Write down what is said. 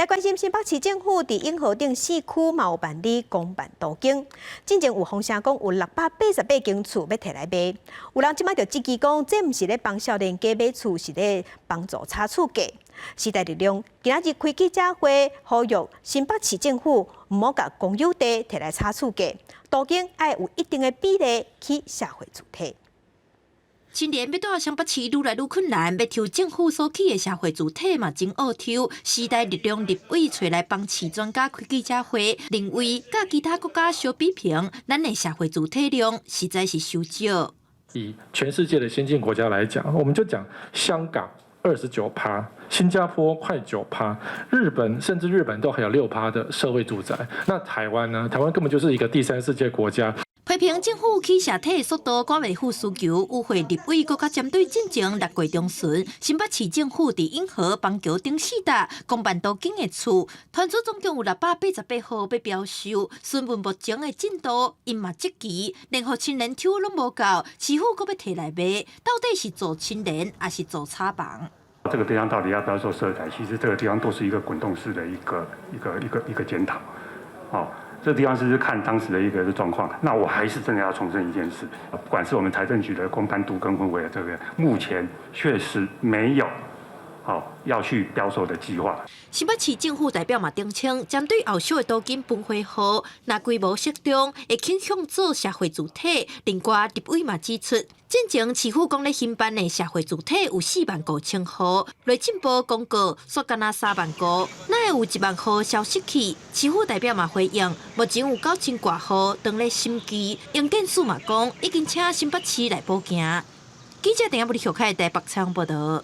来关心新北市政府伫永和顶4区嘛有办理公办途径，之前有风声讲有688间厝要摕来卖，有人即摆就质疑讲，这毋是咧帮少年家买厝，是咧帮助差厝价。时代力量今仔日开记者会，呼吁新北市政府毋好甲公有地摕来差厝价，途径要有一定的比例去社会主体。 青年要到新北市愈来愈困难，要抽政府所起的社会主体嘛真拗抽。时代力量立委找来帮市专家开记者会，认为甲其他国家相比评，咱的社会主体量实在是太少。以全世界的先进国家来讲，我们就讲香港29%，新加坡快9%，日本甚至日本都还有6%的社会住宅。那台湾呢？台湾根本就是一个第三世界国家。 批评政府起社体的速度赶袂赴需求，与会立委更加针对进前6月中旬，新北市政府伫永和邦桥顶4搭公办途径的厝，传出总共有688户要标售，询问目前的进度，因嘛积极，连互青年抽拢无够，市府阁要摕来卖，到底是做青年还是做炒房？这个地方到底要不要做社宅？其实这个地方都是一个滚动式的一个检讨，哦。 这个地方是看当时的一个状况，那我还是真的要重申一件事，不管是我们财政局的公办都跟婚委的这个，目前确实没有要去标售的计划。新北市政府代表嘛澄清，针对后续的途径分配后，若规模适中，会倾向做社会主体。另外，立委嘛指出，进前市府讲咧兴办的社会主体有45000户，内政部公告说干那3万户，哪会有1万户消失去？市府代表嘛回应，目前有9000多户当咧审计，营建署嘛讲已经请新北市来补件。记者陈亚不离小凯台北采访报道。